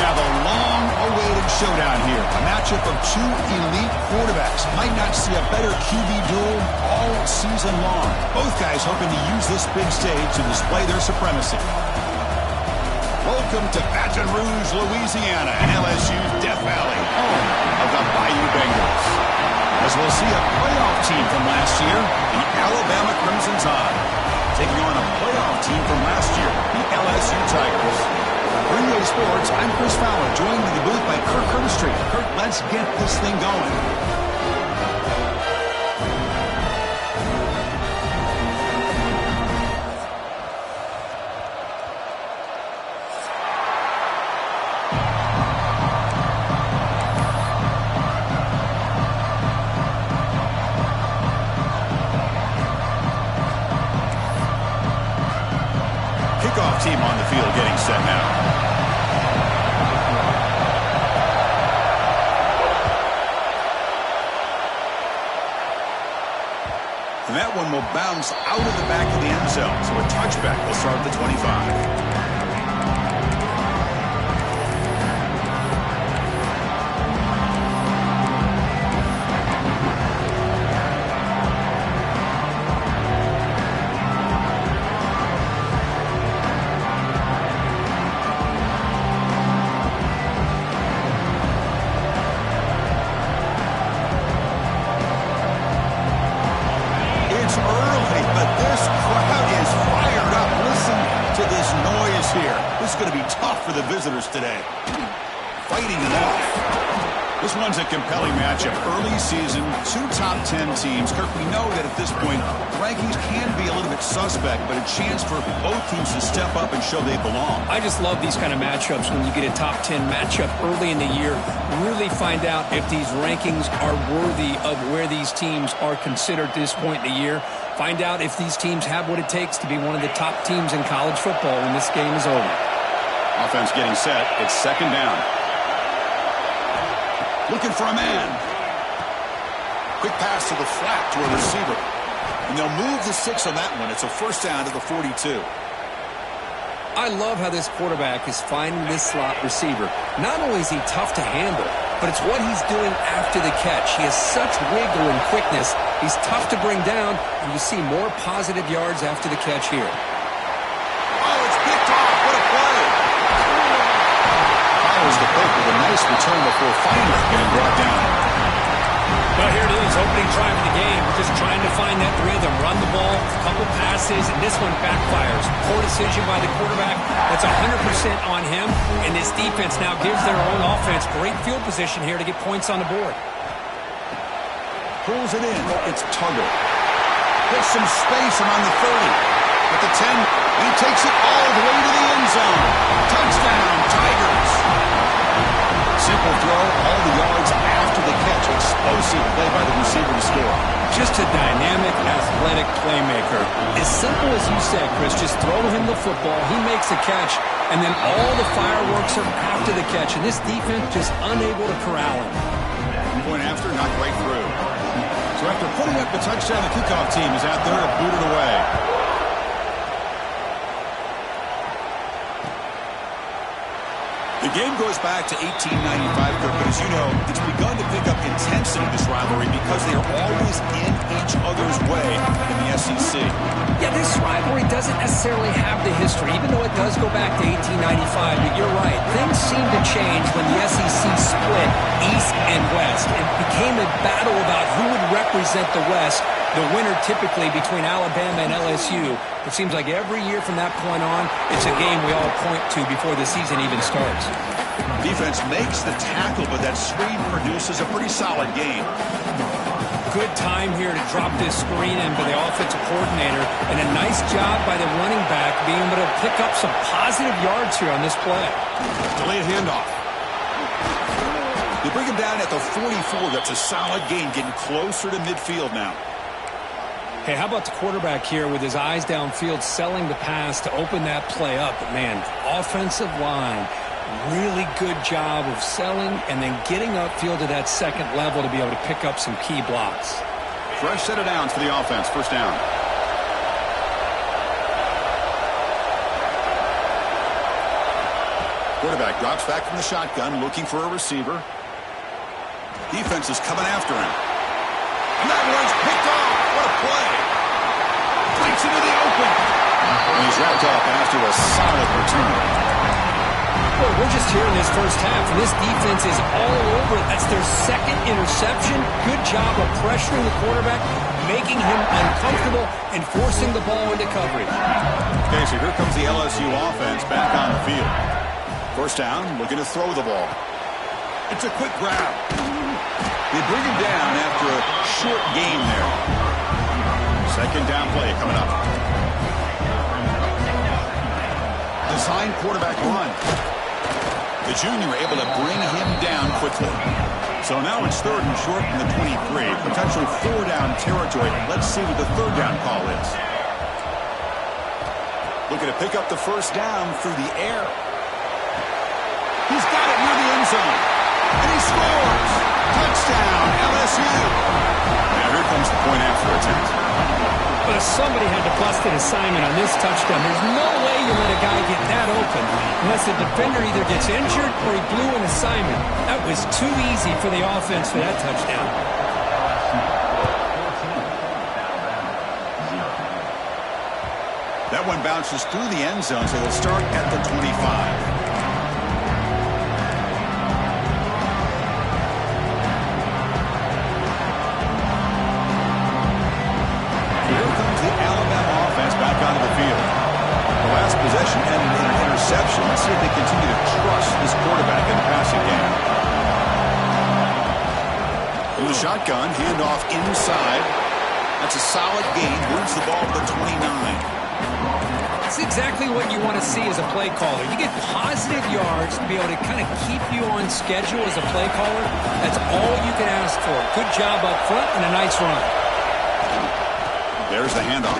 Now the long-awaited showdown here. A matchup of two elite quarterbacks. Might not see a better QB duel all season long. Both guys hoping to use this big stage to display their supremacy. Welcome to Baton Rouge, Louisiana, and LSU's Death Valley, home of the Bayou Bengals. As we'll see a playoff team from last year, the Alabama Crimson Tide, taking on a playoff team from last year, the LSU Tigers. For EA Sports, I'm Chris Fowler, joined in the booth by Kirk Herbstreit. Kirk, let's get this thing going. Kickoff team on the field getting set now. And that one will bounce out of the back of the end zone. So a touchback will start at the 25. This is going to be tough for the visitors today. Fighting it off. This one's a compelling matchup. Early season, two top 10 teams. Kirk, we know that at this point, rankings can be a little bit suspect, but a chance for both teams to step up and show they belong. I just love these kind of matchups when you get a top 10 matchup early in the year. Really find out if these rankings are worthy of where these teams are considered at this point in the year. Find out if these teams have what it takes to be one of the top teams in college football when this game is over. Offense getting set. It's second down. Looking for a man. Quick pass to the flat to a receiver. And they'll move the 6 on that one. It's a first down to the 42. I love how this quarterback is finding this slot receiver. Not only is he tough to handle, but it's what he's doing after the catch. He has such wiggle and quickness. He's tough to bring down, and you see more positive yards after the catch here. Oh, it's picked off. What a play. Follows the pick with a nice return before finally getting brought down. Well, here it is, opening drive of the game. We're just trying to find that rhythm, run the ball, a couple passes, and this one backfires. Poor decision by the quarterback. That's 100% on him, and this defense now gives their own offense great field position here to get points on the board. Pulls it in. It's Tugger. Gets some space around the 30. At the 10, he takes it all the way to the end zone. Touchdown, Tigers. Simple throw, all the yards after the catch. Explosive play by the receiver to score. Just a dynamic, athletic playmaker. As simple as you said, Chris, just throw him the football, he makes a catch, and then all the fireworks are after the catch, and this defense just unable to corral him. Point after, not right through. So after putting up the touchdown, the kickoff team is out there to boot it away. The game goes back to 1895, but as you know, it's begun to pick up intensity in this rivalry because they are always in each other's way in the SEC. Yeah, this rivalry doesn't necessarily have the history, even though it does go back to 1895, but you're right. Things seem to change when the SEC split East and West. It became a battle about who would represent the West, the winner typically between Alabama and LSU. It seems like every year from that point on, it's a game we all point to before the season even starts. Defense makes the tackle, but that screen produces a pretty solid game. Good time here to drop this screen in by the offensive coordinator, and a nice job by the running back being able to pick up some positive yards here on this play. Delayed handoff. They bring him down at the 44. That's a solid gain, getting closer to midfield now. Hey, how about the quarterback here with his eyes downfield, selling the pass to open that play up? But, man, offensive line, really good job of selling and then getting upfield to that second level to be able to pick up some key blocks. Fresh set of downs for the offense. First down. Quarterback drops back from the shotgun, looking for a receiver. Defense is coming after him. And that one's picked off. What a play. Breaks into the open. And he's wrapped up after a solid return. Boy, we're just here in this first half, and this defense is all over it. That's their second interception. Good job of pressuring the quarterback, making him uncomfortable, and forcing the ball into coverage. Okay, so here comes the LSU offense back on the field. First down, looking to throw the ball. It's a quick grab. They bring him down after a short gain there. Second down play coming up. Design quarterback run. The junior able to bring him down quickly. So now it's third and short from the 23. Potential four-down territory. Let's see what the third down call is. Looking to pick up the first down through the air. He's got it near the end zone. And he scores. Touchdown, LSU. Now here comes the point after attempt. But somebody had to bust an assignment on this touchdown. There's no way you let a guy get that open unless the defender either gets injured or he blew an assignment. That was too easy for the offense for that touchdown. That one bounces through the end zone, so they'll start at the 25. Possession ended in an interception. Let's see if they continue to trust this quarterback in the passing game. In the shotgun, handoff inside. That's a solid gain. Moves the ball to the 29. That's exactly what you want to see as a play caller. You get positive yards to be able to kind of keep you on schedule as a play caller. That's all you can ask for. Good job up front and a nice run. There's the handoff.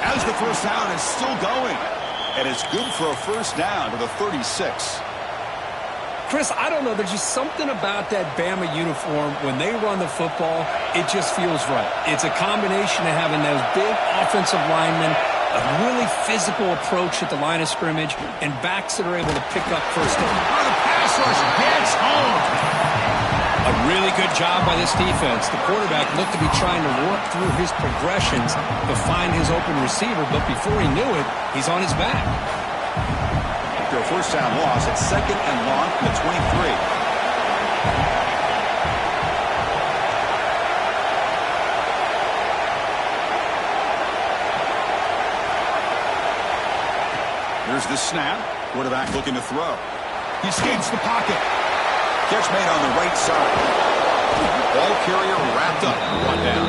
As the first down is still going. And it's good for a first down to the 36. Chris, I don't know. There's just something about that Bama uniform. When they run the football, it just feels right. It's a combination of having those big offensive linemen, a really physical approach at the line of scrimmage, and backs that are able to pick up first down. The pass rush gets home. A really good job by this defense. The quarterback looked to be trying to work through his progressions to find his open receiver, but before he knew it, he's on his back. After a first down loss, it's second and long from the 23. Here's the snap. Quarterback looking to throw. He escapes the pocket. Catch made on the right side. Ball carrier wrapped up. One down.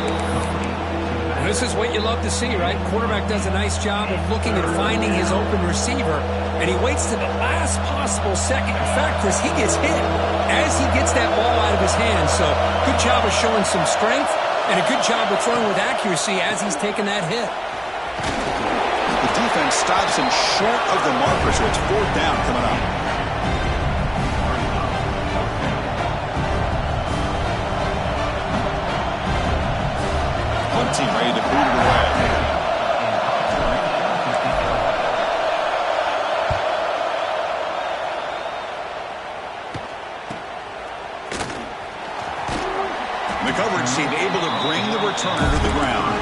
This is what you love to see, right? Quarterback does a nice job of looking at finding his open receiver, and he waits to the last possible second. In fact, Chris, he gets hit as he gets that ball out of his hands. So good job of showing some strength and a good job of throwing with accuracy as he's taking that hit. The defense stops him short of the marker, so it's fourth down coming up. Team ready to boot it away. The coverage team able to bring the returner to the ground.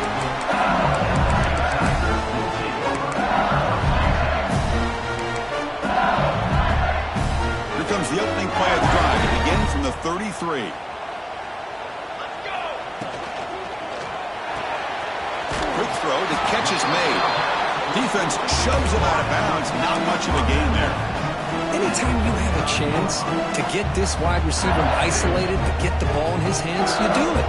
Here comes the opening play of the drive. It begins from the 33. Throw, the catch is made. Defense shoves him out of bounds. Not much of a gain there. Anytime you have a chance to get this wide receiver isolated, to get the ball in his hands, you do it.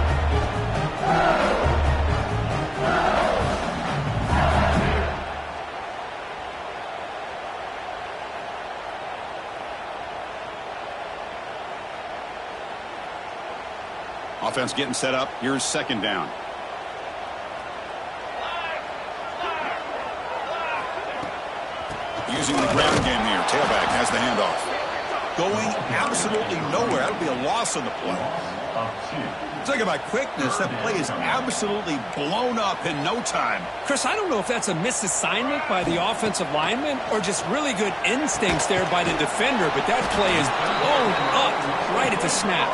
Offense getting set up. Here's second down. Using the ground game here. Tailback has the handoff. Going absolutely nowhere. That would be a loss on the play. Talking about quickness, that play is absolutely blown up in no time. Chris, I don't know if that's a misassignment by the offensive lineman or just really good instincts there by the defender, but that play is blown up right at the snap.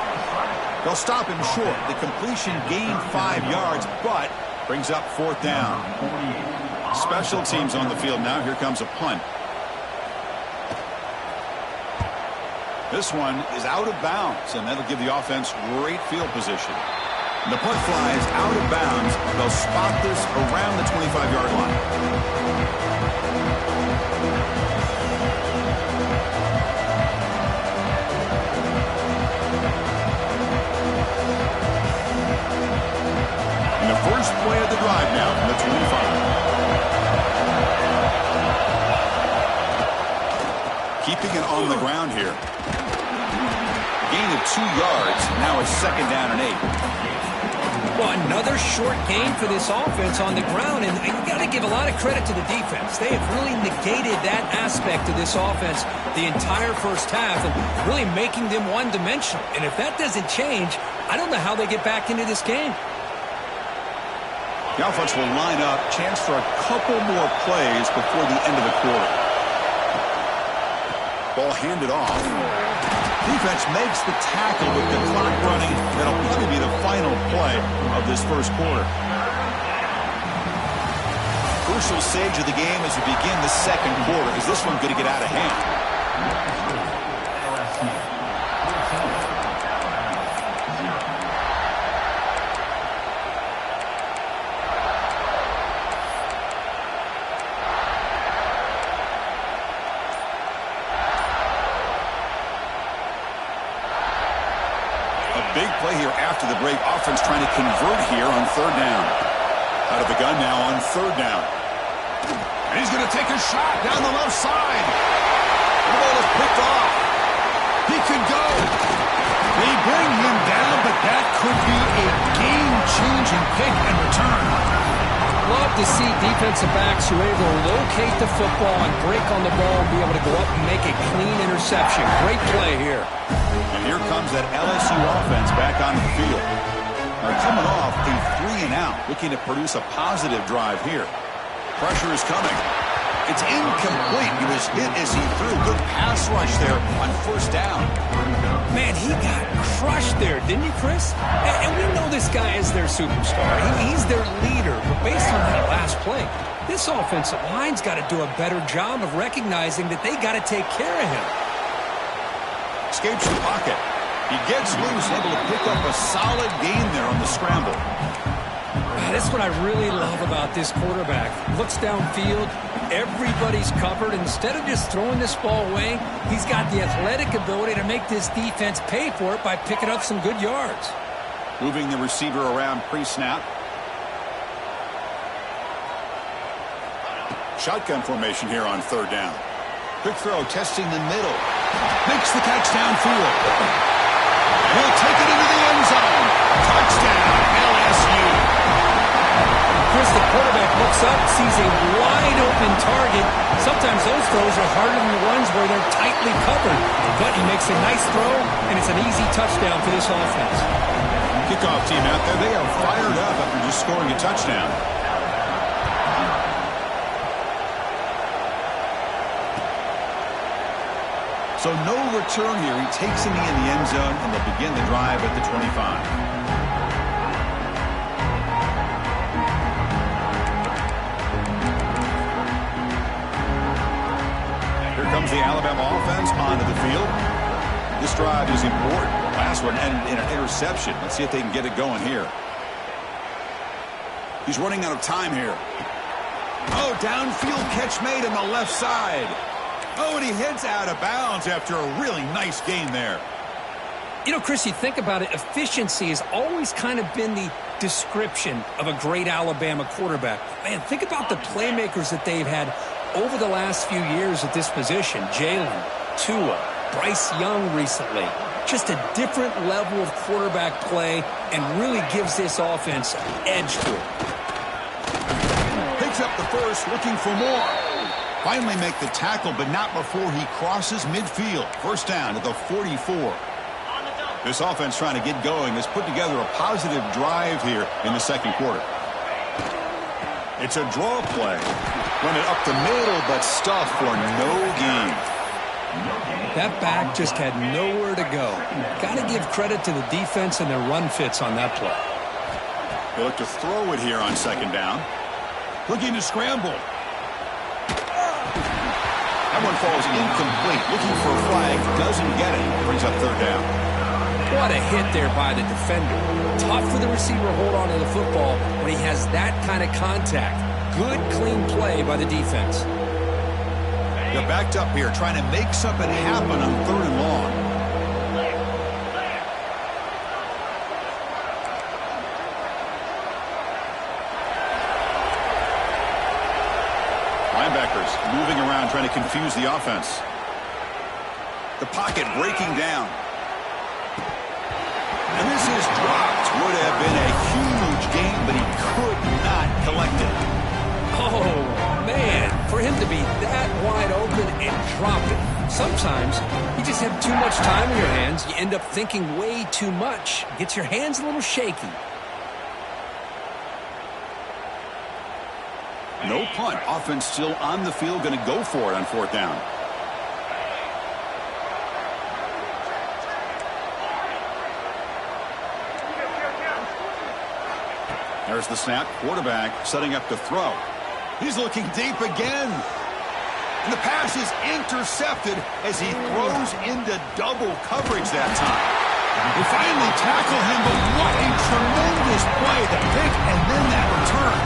They'll stop him short. The completion gained 5 yards, but brings up 4th down. Special teams on the field now. Here comes a punt. This one is out of bounds, and that'll give the offense great field position. The punt flies out of bounds. They'll spot this around the 25-yard line. And the first play of the drive now from the 25. Keeping it on the ground here. Gain of 2 yards. Now it's 2nd down and 8. Well, another short gain for this offense on the ground, and you got to give a lot of credit to the defense. They have really negated that aspect of this offense the entire first half and really making them one-dimensional. And if that doesn't change, I don't know how they get back into this game. The offense will line up. Chance for a couple more plays before the end of the quarter. Ball handed off. Defense makes the tackle with the clock running. That'll probably be the final play of this first quarter. Crucial stage of the game as we begin the second quarter. Is this one going to get out of hand? Big play here after the break. Offense trying to convert here on 3rd down. Out of the gun now on 3rd down. And he's going to take a shot down the left side. The ball is picked off. He could go. They bring him down, but that could be a game-changing pick and return. Love to see defensive backs who are able to locate the football and break on the ball and be able to go up and make a clean interception. Great play here. And here comes that LSU offense back onto the field. They're coming off a 3-and-out, looking to produce a positive drive here. Pressure is coming. It's incomplete. He was hit as he threw. Good pass rush there on 1st down. Man, he got crushed there, didn't he, Chris? And we know this guy is their superstar. He's their leader. But based on that last play, this offensive line's got to do a better job of recognizing that they got to take care of him. Escapes the pocket. He gets loose, able to pick up a solid gain there on the scramble. Man, that's what I really love about this quarterback. Looks downfield, everybody's covered. Instead of just throwing this ball away, he's got the athletic ability to make this defense pay for it by picking up some good yards. Moving the receiver around pre-snap. Shotgun formation here on 3rd down. Quick throw, testing the middle. Makes the catch downfield. He'll take it into the end zone. Touchdown, LSU. Chris, the quarterback looks up, sees a wide-open target. Sometimes those throws are harder than the ones where they're tightly covered. But he makes a nice throw, and it's an easy touchdown for this offense. Kickoff team out there, they are fired up after just scoring a touchdown. So no return here. He takes a knee in the end zone, and they'll begin the drive at the 25. Here comes the Alabama offense onto the field. This drive is important. Last one ended in an interception. Let's see if they can get it going here. He's running out of time here. Oh, downfield catch made on the left side. Oh, and he heads out of bounds after a really nice gain there. You know, Chris, you think about it, efficiency has always kind of been the description of a great Alabama quarterback. Man, think about the playmakers that they've had over the last few years at this position. Jalen, Tua, Bryce Young recently. Just a different level of quarterback play and really gives this offense an edge to it. Picks up the first, looking for more. Finally make the tackle, but not before he crosses midfield. First down at the 44. This offense trying to get going has put together a positive drive here in the second quarter. It's a draw play. Run it up the middle, but stuffed for no gain. That back just had nowhere to go. Got to give credit to the defense and their run fits on that play. They look to throw it here on second down. Looking to scramble. That one falls incomplete. Looking for a flag. Doesn't get it. Brings up third down. What a hit there by the defender. Tough for the receiver to hold on to the football when he has that kind of contact. Good, clean play by the defense. They're backed up here trying to make something happen on third and long. Linebackers moving around trying to confuse the offense. The pocket breaking down. And this is dropped. Would have been a huge gain, but he could not collect it. Oh, man. For him to be that wide open and drop it. Sometimes you just have too much time in your hands. You end up thinking way too much. Gets your hands a little shaky. No punt. Offense still on the field. Going to go for it on fourth down. There's the snap. Quarterback setting up to throw. He's looking deep again. And the pass is intercepted as he throws into double coverage that time. They finally tackle him, but what a tremendous play. The pick and then that return.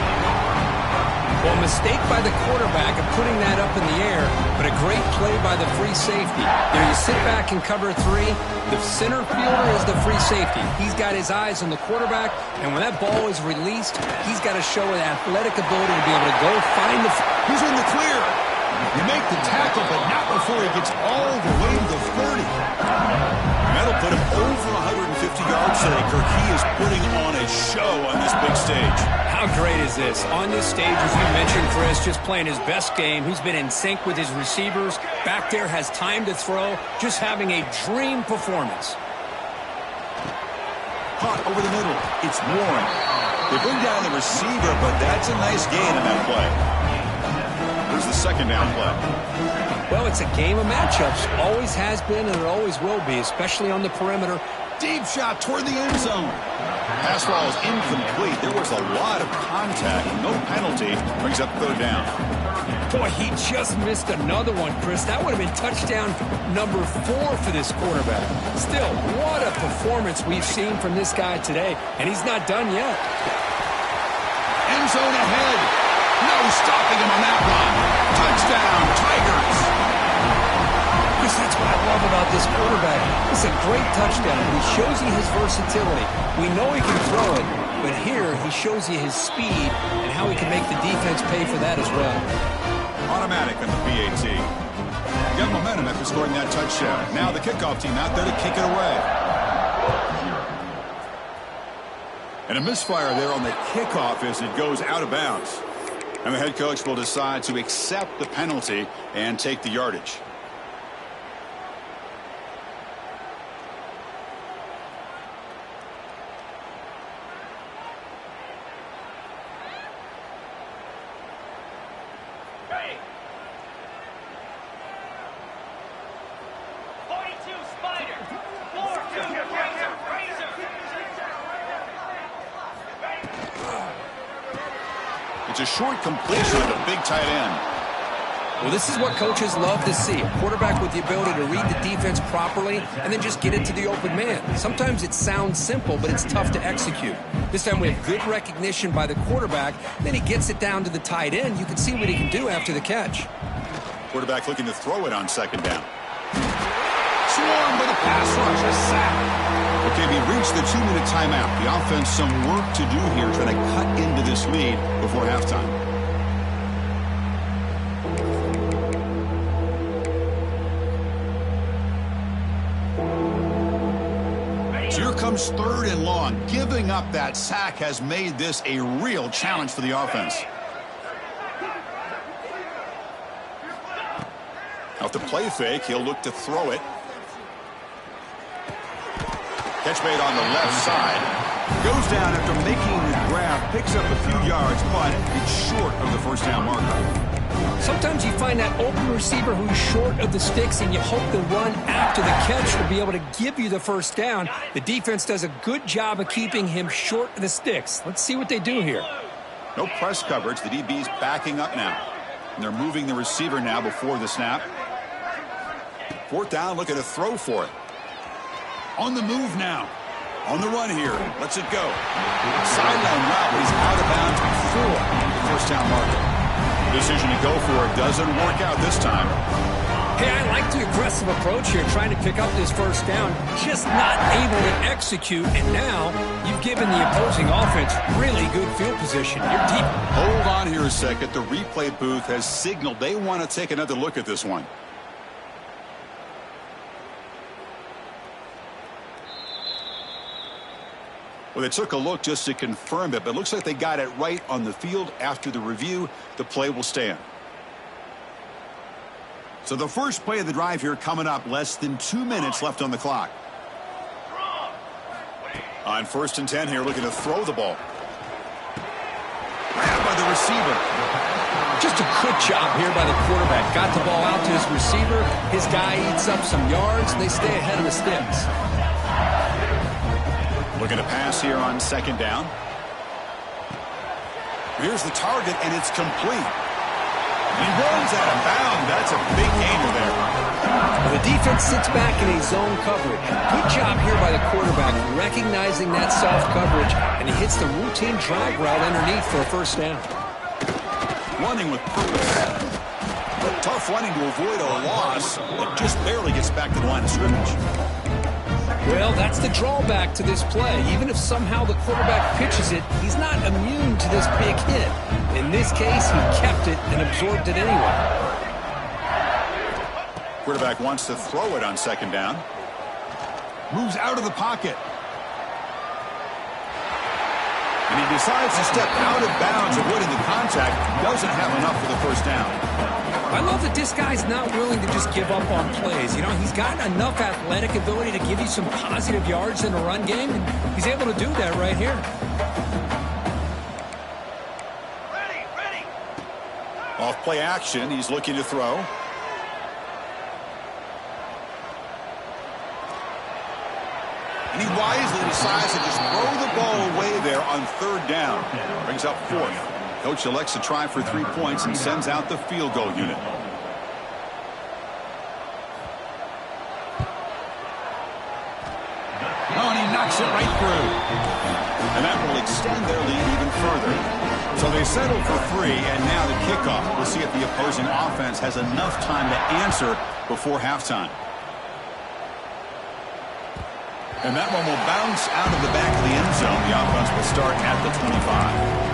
Well, a mistake by the quarterback of putting that up in the air, but a great play by the free safety. There you sit back and cover three. The center fielder is the free safety. He's got his eyes on the quarterback, and when that ball is released, he's got to show an athletic ability to be able to go find the... He's in the clear. You make the tackle, but not before he gets all the way to the 30. That'll put him over 150 yards today. Kirk, he is putting on a show on this big stage. How great is this? On this stage, as you mentioned, Chris, just playing his best game. He's been in sync with his receivers. Back there has time to throw. Just having a dream performance. Caught over the middle. It's Warren. They bring down the receiver, but that's a nice gain in that play. Here's the second down play. Well, it's a game of matchups. Always has been and it always will be, especially on the perimeter. Deep shot toward the end zone. Pass ball is incomplete. There was a lot of contact. No penalty. Brings up third down. Boy, he just missed another one, Chris. That would have been touchdown number 4 for this quarterback. Still, what a performance we've seen from this guy today. And he's not done yet. End zone ahead. No stopping him on that one. Touchdown, Tigers. Chris, that's what I love about this quarterback. It's a great touchdown. He shows you his versatility. We know he can throw it, but here he shows you his speed and how he can make the defense pay for that as well. Automatic on the PAT. Got momentum after scoring that touchdown. Now the kickoff team out there to kick it away. And a misfire there on the kickoff as it goes out of bounds. And the head coach will decide to accept the penalty and take the yardage. It's a short completion of the big tight end. Well, this is what coaches love to see. A quarterback with the ability to read the defense properly and then just get it to the open man. Sometimes it sounds simple, but it's tough to execute. This time we have good recognition by the quarterback. Then he gets it down to the tight end. You can see what he can do after the catch. Quarterback looking to throw it on second down. Swarm with a pass rush, a sack. Okay, we reached the 2-minute timeout. The offense some work to do here trying to cut into this lead before halftime. So here comes third and long. Giving up that sack has made this a real challenge for the offense. Off the play fake, he'll look to throw it. Catch made on the left side. Goes down after making the grab, picks up a few yards, but it's short of the first down marker. Sometimes you find that open receiver who's short of the sticks, and you hope the run after the catch will be able to give you the first down. The defense does a good job of keeping him short of the sticks. Let's see what they do here. No press coverage. The DB's backing up now. And they're moving the receiver now before the snap. Fourth down, looking to throw for it. On the move now. On the run here. Lets it go. Sideline route. He's out of bounds before the first down marker. The decision to go for it doesn't work out this time. Hey, I like the aggressive approach here, trying to pick up this first down. Just not able to execute, and now you've given the opposing offense really good field position. You're deep. Hold on here a second. The replay booth has signaled they want to take another look at this one. Well, they took a look just to confirm it, but it looks like they got it right on the field. After the review, the play will stand. So the first play of the drive here coming up, less than 2 minutes left on the clock. On 1st and 10 here, looking to throw the ball. Grabbed by the receiver. Just a good job here by the quarterback. Got the ball out to his receiver. His guy eats up some yards, and they stay ahead of the sticks. Looking to pass here on 2nd down. Here's the target, and it's complete. He runs out of bounds. That's a big gainer there. Well, the defense sits back in a zone coverage. Good job here by the quarterback, recognizing that soft coverage, and he hits the routine drag route underneath for a first down. Running with purpose. But tough running to avoid a loss. It just barely gets back to the line of scrimmage. Well, that's the drawback to this play. Even if somehow the quarterback pitches it, he's not immune to this big hit. In this case, he kept it and absorbed it anyway. Quarterback wants to throw it on 2nd down. Moves out of the pocket. And he decides to step out of bounds, avoiding the contact. Doesn't have enough for the first down. I love that this guy's not willing to just give up on plays. You know, he's got enough athletic ability to give you some positive yards in a run game, and he's able to do that right here. Ready. Off play action, he's looking to throw. And he wisely decides to just throw the ball away there on 3rd down. Brings up 4th. Coach elects to try for 3 points and sends out the field goal unit. Oh, and he knocks it right through. And that will extend their lead even further. So they settle for 3, and now the kickoff. We'll see if the opposing offense has enough time to answer before halftime. And that one will bounce out of the back of the end zone. The offense will start at the 25.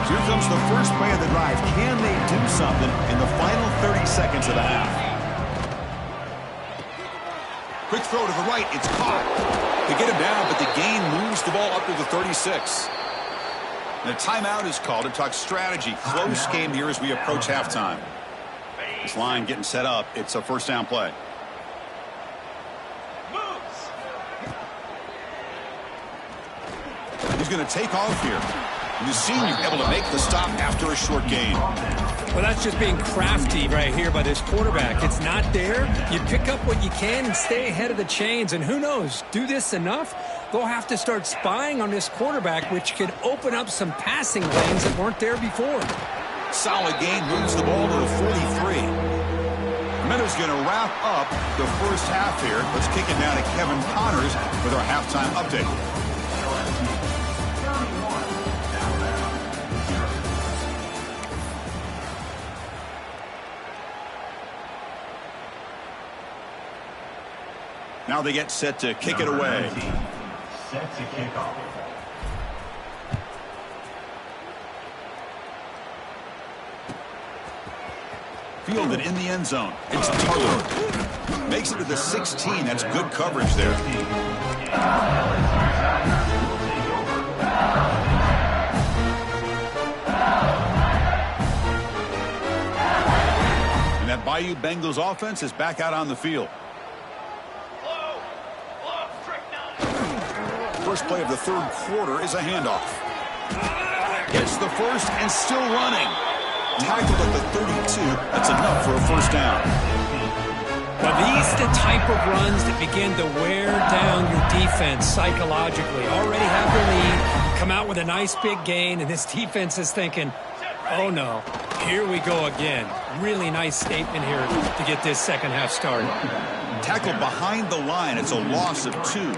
Here comes the first play of the drive. Can they do something in the final 30 seconds of the half? Quick throw to the right. It's caught. They get him down, but the gain moves the ball up to the 36. And a timeout is called to talk strategy. Close game here as we approach halftime. This line getting set up. It's a first down play. He's going to take off here. And the senior able to make the stop after a short gain. Well, that's just being crafty right here by this quarterback. It's not there. You pick up what you can and stay ahead of the chains. And who knows, do this enough, they'll have to start spying on this quarterback, which could open up some passing lanes that weren't there before. Solid gain, moves the ball to the 43. Meadows going to wrap up the first half here. Let's kick it down to Kevin Connors with our halftime update. Now they get set to kick it away. Set to kick off. Fielded in the end zone. It's Tarver. Makes it to the 16. That's good coverage there. And that Bayou Bengals offense is back out on the field. First play of the third quarter is a handoff. Gets the first and still running. Tackled at the 32. That's enough for a first down. Well, these are the type of runs that begin to wear down your defense psychologically. Already have the lead, come out with a nice big gain, and this defense is thinking, oh no, here we go again. Really nice statement here to get this second half started. Tackled behind the line. It's a loss of 2.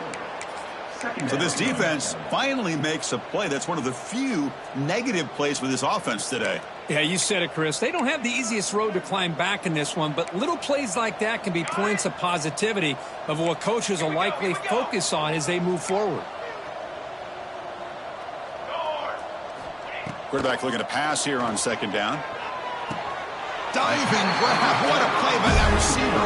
So this defense finally makes a play. That's one of the few negative plays for this offense today. Yeah, you said it, Chris. They don't have the easiest road to climb back in this one, but little plays like that can be points of positivity of what coaches will likely focus on as they move forward. Quarterback looking to pass here on second down. Diving grab. What a play by that receiver.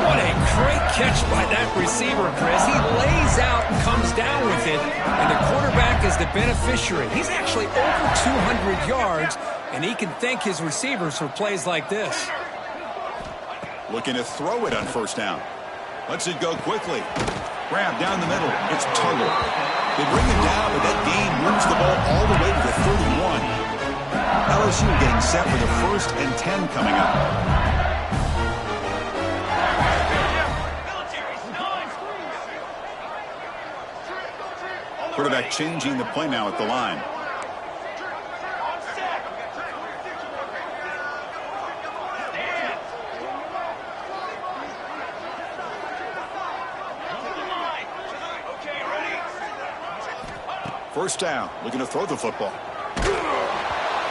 What a great catch by that receiver, Chris. He lays out and comes down with it, and the quarterback is the beneficiary. He's actually over 200 yards, and he can thank his receivers for plays like this. Looking to throw it on first down. Lets it go quickly. Grab down the middle. It's Tuggle. They bring it down, but that gain moves the ball all the way to the 31. LSU getting set for the 1st and 10 coming up. Quarterback changing the play now at the line. First down, looking to throw the football.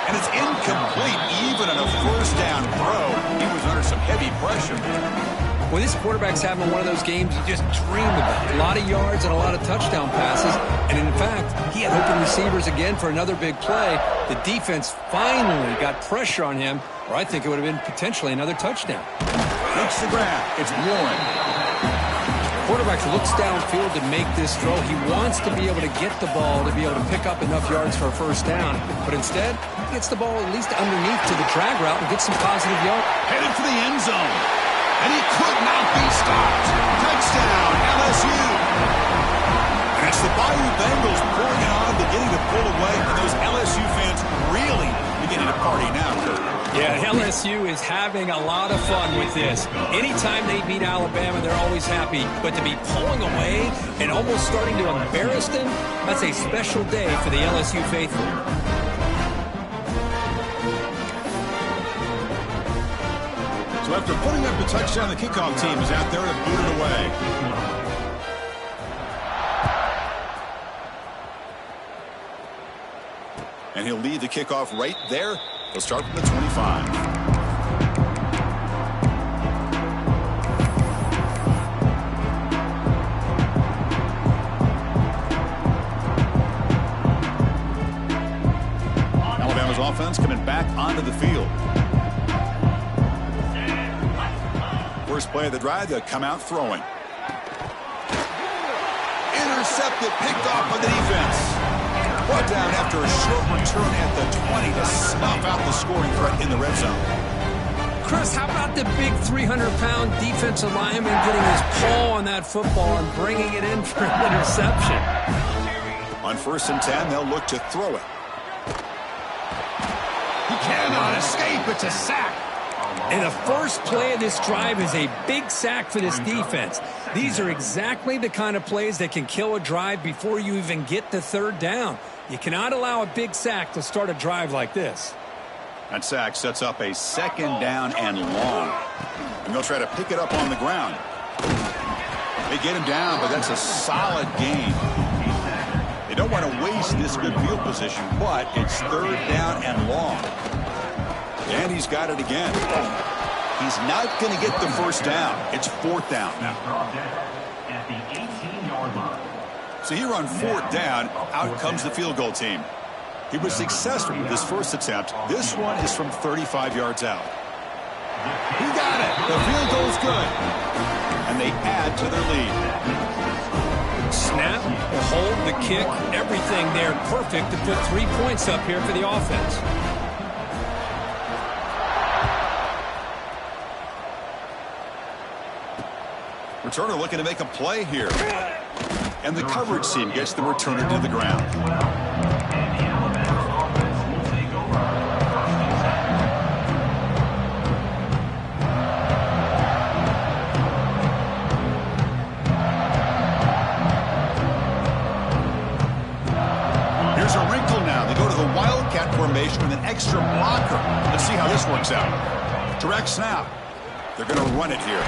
And it's incomplete, even on a first down throw. He was under some heavy pressure. Well, this quarterback's having one of those games you just dream about. A lot of yards and a lot of touchdown passes. And in fact, he had open receivers again for another big play. The defense finally got pressure on him, or I think it would have been potentially another touchdown. Makes the grab. It's Warren. Quarterback looks downfield to make this throw. He wants to be able to get the ball to be able to pick up enough yards for a first down. But instead, he gets the ball at least underneath to the drag route and gets some positive yards. Headed for the end zone. And he could not be stopped. Touchdown, LSU. And it's the Bayou Bengals pouring it on, beginning to pull away. And those LSU fans really beginning to party now, Kurt. Yeah, LSU is having a lot of fun with this. Anytime they beat Alabama, they're always happy. But to be pulling away and almost starting to embarrass them, that's a special day for the LSU faithful. So after putting up the touchdown, the kickoff team is out there to boot it away. And he'll lead the kickoff right there. He'll start from the 25. Alabama's offense coming back onto the field. First play of the drive, they'll come out throwing. Intercepted, picked off by the defense. Brought down after a short return at the 20 to snuff out the scoring threat in the red zone. Chris, how about the big 300-pound defensive lineman getting his paw on that football and bringing it in for an interception? On 1st and 10, they'll look to throw it. He cannot escape. It's a sack. And the first play of this drive is a big sack for this defense. These are exactly the kind of plays that can kill a drive before you even get the third down. You cannot allow a big sack to start a drive like this. That sack sets up a second down and long. And they'll try to pick it up on the ground. They get him down, but that's a solid gain. They don't want to waste this good field position, but it's third down and long. And he's got it again. He's not going to get the first down. It's 4th down now. At the 18-yard line. So here on 4th down, out comes the field goal team. He was successful with his first attempt. This one is from 35 yards out. He got it. The field goal's good. And they add to their lead. Snap, the hold, the kick, everything there perfect to put 3 points up here for the offense. Returner looking to make a play here. And the coverage team gets the returner to the ground. Here's a wrinkle now. They go to the Wildcat formation with an extra blocker. Let's see how this works out. Direct snap. They're going to run it here.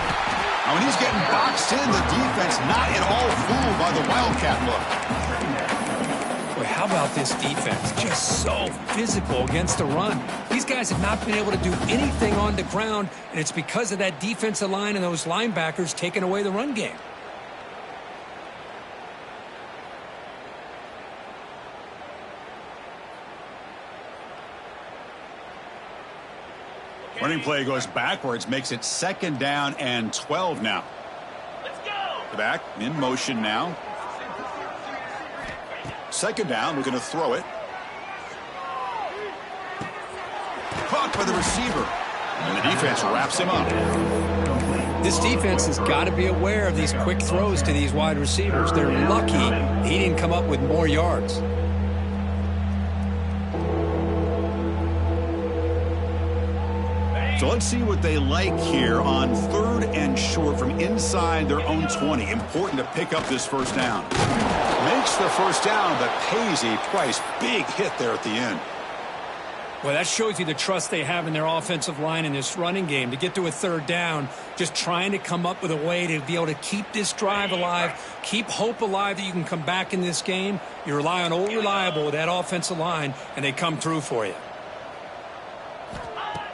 Now, when he's getting boxed in, the defense not at all fooled by the Wildcat look. Boy, how about this defense? Just so physical against the run. These guys have not been able to do anything on the ground, and it's because of that defensive line and those linebackers taking away the run game. Running play goes backwards, makes it 2nd down and 12 now. Let's go. Back in motion now. 2nd down, we're going to throw it. Caught by the receiver. And the defense wraps him up. This defense has got to be aware of these quick throws to these wide receivers. They're lucky he didn't come up with more yards. So let's see what they like here on 3rd and short from inside their own 20. Important to pick up this 1st down. Makes the 1st down, but pays a price. Big hit there at the end. Well, that shows you the trust they have in their offensive line in this running game. To get to a 3rd down, just trying to come up with a way to be able to keep this drive alive, keep hope alive that you can come back in this game. You rely on Old Reliable with that offensive line, and they come through for you.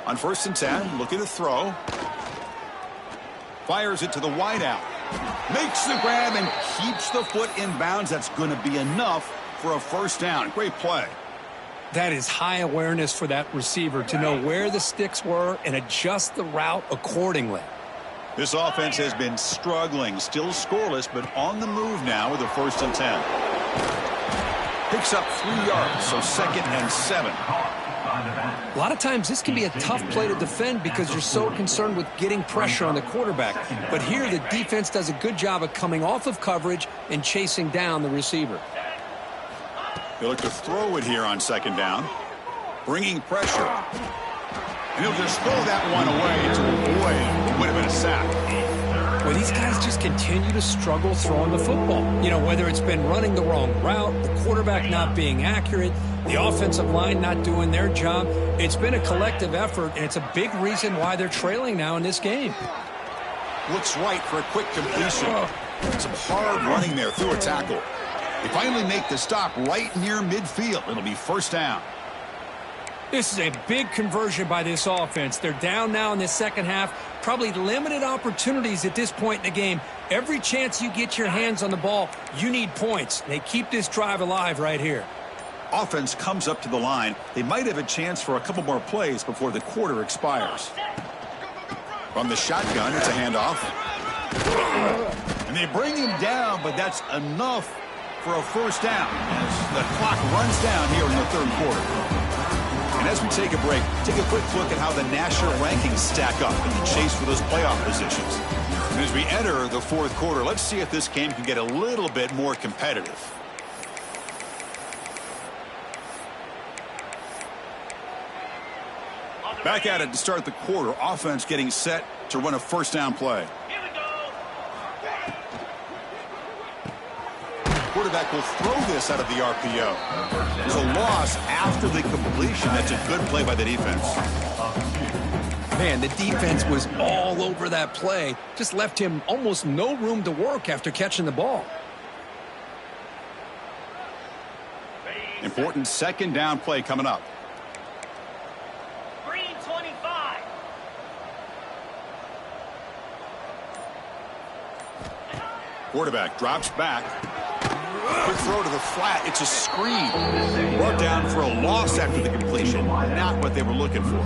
On 1st and 10, looking to throw. Fires it to the wideout. Makes the grab and keeps the foot in bounds. That's going to be enough for a 1st down. Great play. That is high awareness for that receiver to know where the sticks were and adjust the route accordingly. This offense has been struggling, still scoreless, but on the move now with a 1st and 10. Picks up 3 yards, so 2nd and 7. A lot of times this can be a tough play to defend because you're so concerned with getting pressure on the quarterback. But here the defense does a good job of coming off of coverage and chasing down the receiver. They look to throw it here on 2nd down. Bringing pressure. And he'll just throw that one away to avoid what would have been a sack. Well, these guys just continue to struggle throwing the football. You know, whether it's been running the wrong route, the quarterback not being accurate, the offensive line not doing their job. It's been a collective effort, and it's a big reason why they're trailing now in this game. Looks right for a quick completion. Some hard running there through a tackle. They finally make the stop right near midfield. It'll be 1st down. This is a big conversion by this offense. They're down now in the 2nd half. Probably limited opportunities at this point in the game. Every chance you get your hands on the ball, you need points. They keep this drive alive right here. Offense comes up to the line. They might have a chance for a couple more plays before the quarter expires. From the shotgun, it's a handoff. And they bring him down, but that's enough for a 1st down as the clock runs down here in the 3rd quarter. And as we take a break, take a quick look at how the national rankings stack up in the chase for those playoff positions. And as we enter the 4th quarter, let's see if this game can get a little bit more competitive. Back at it to start the quarter. Offense getting set to run a 1st down play. Here we go. Quarterback will throw this out of the RPO. There's a loss after the completion. That's a good play by the defense. Man, the defense was all over that play. Just left him almost no room to work after catching the ball. Important 2nd down play coming up. Green 25. Quarterback drops back. Quick throw to the flat. It's a screen. Brought down for a loss after the completion. Not what they were looking for.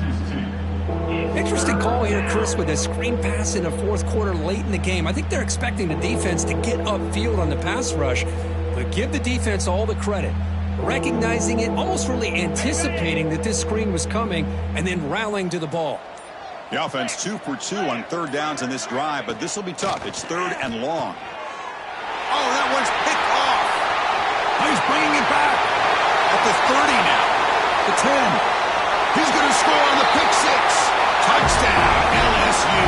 Interesting call here, Chris, with a screen pass in the fourth quarter late in the game. I think they're expecting the defense to get upfield on the pass rush, but give the defense all the credit. Recognizing it, almost really anticipating that this screen was coming, and then rallying to the ball. The offense 2 for 2 on third downs in this drive, but this will be tough. It's third and long. Oh, that one's picked off. Oh, he's bringing it back. At the 30 now. The 10. He's going to score on the pick six. Touchdown, LSU.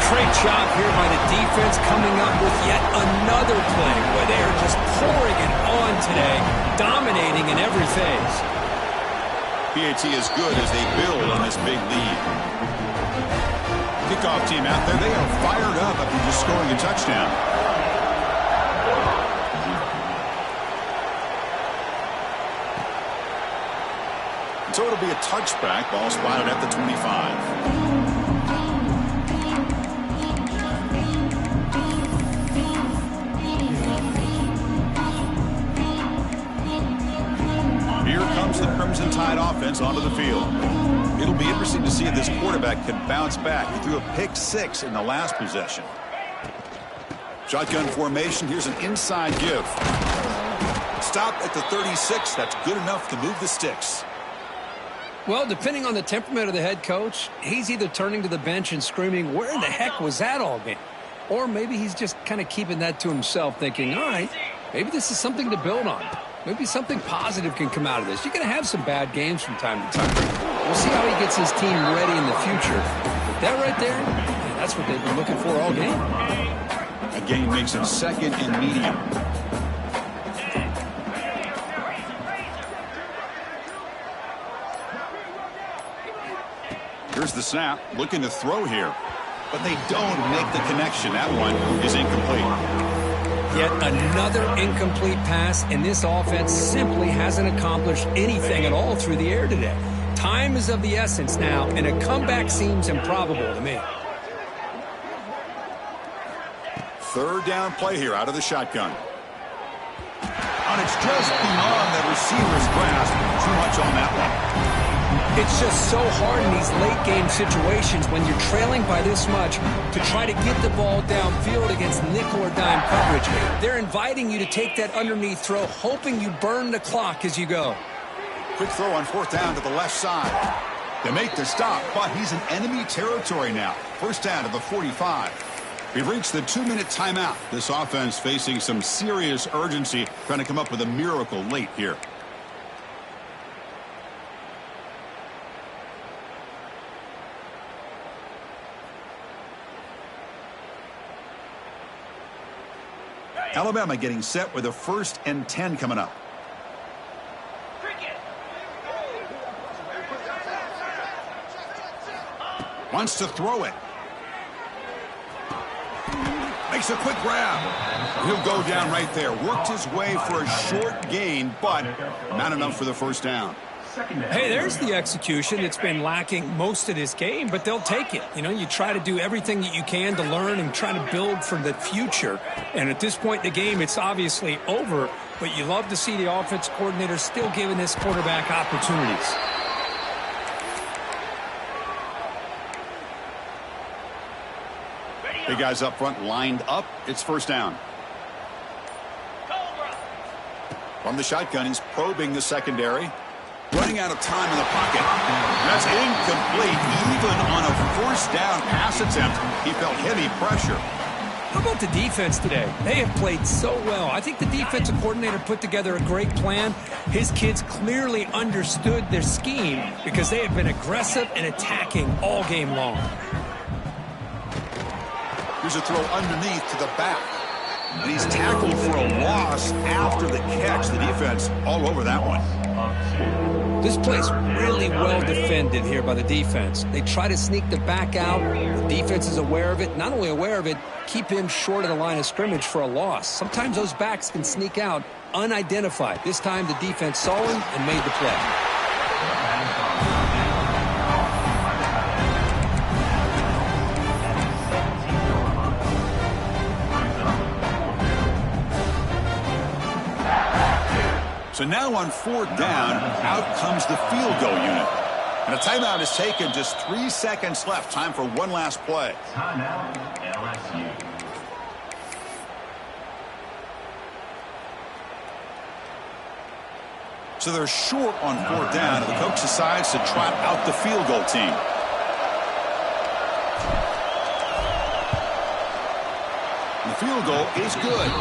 Great job here by the defense coming up with yet another play where they are just pouring it on today, dominating in every phase. PAT is good as they build on this big lead. Kickoff team out there, they are fired up after just scoring a touchdown. So it'll be a touchback, ball spotted at the 25. Here comes the Crimson Tide offense onto the field. It'll be interesting to see if this quarterback can bounce back. He threw a pick six in the last possession. Shotgun formation. Here's an inside give. Stop at the 36. That's good enough to move the sticks. Well, depending on the temperament of the head coach, he's either turning to the bench and screaming, where the heck was that all game? Or maybe he's just kind of keeping that to himself, thinking, all right, maybe this is something to build on. Maybe something positive can come out of this. You're going to have some bad games from time to time. We'll see how he gets his team ready in the future. But that right there, that's what they've been looking for all game. A game makes it second and medium. Here's the snap, looking to throw here. But they don't make the connection. That one is incomplete. Yet another incomplete pass, and this offense simply hasn't accomplished anything at all through the air today. Time is of the essence now, and a comeback seems improbable to me. Third down play here out of the shotgun. And it's just beyond the receiver's grasp. Too much on that one. It's just so hard in these late-game situations when you're trailing by this much to try to get the ball downfield against nickel or dime coverage. They're inviting you to take that underneath throw, hoping you burn the clock as you go. Quick throw on fourth down to the left side. They make the stop, but he's in enemy territory now. First down to the 45. We've reached the 2-minute timeout. This offense facing some serious urgency, trying to come up with a miracle late here. Alabama getting set with a 1st and 10 coming up. Wants to throw it. Makes a quick grab. He'll go down right there. Worked his way for a short gain, but not enough for the first down. Hey, there's the execution that's been lacking most of this game, but they'll take it. You know, you try to do everything that you can to learn and try to build for the future. And at this point in the game, it's obviously over, but you love to see the offense coordinator still giving this quarterback opportunities. Big guys up front lined up. It's first down. From the shotgun, he's probing the secondary. Running out of time in the pocket. That's incomplete. Even on a first down pass attempt, he felt heavy pressure. How about the defense today? They have played so well. I think the defensive coordinator put together a great plan. His kids clearly understood their scheme because they have been aggressive and attacking all game long. Here's a throw underneath to the back. And he's tackled for a loss after the catch. The defense all over that one. This play's really well defended here by the defense. They try to sneak the back out. The defense is aware of it. Not only aware of it, keep him short of the line of scrimmage for a loss. Sometimes those backs can sneak out unidentified. This time the defense saw him and made the play. So now on fourth down, out comes the field goal unit. And a timeout is taken. Just 3 seconds left. Time for one last play. Timeout, LSU. So they're short on 4th down, and the coach decides to trot out the field goal team. And the field goal is good.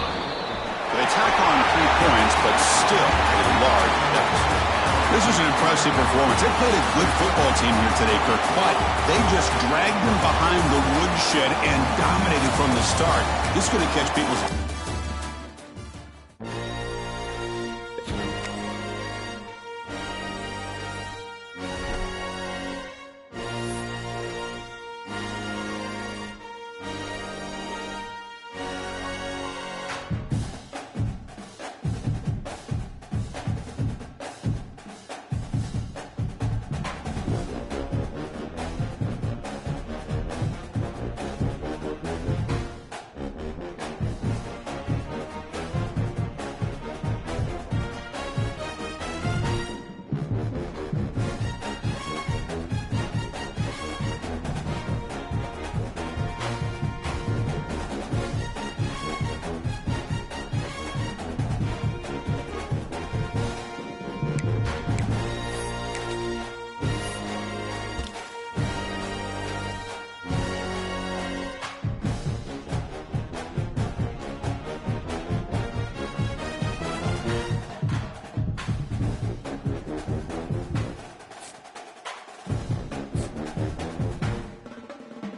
They tack on 3 points, but still a large deficit. This is an impressive performance. They played a good football team here today, Kirk, but they just dragged them behind the woodshed and dominated from the start. This is going to catch people's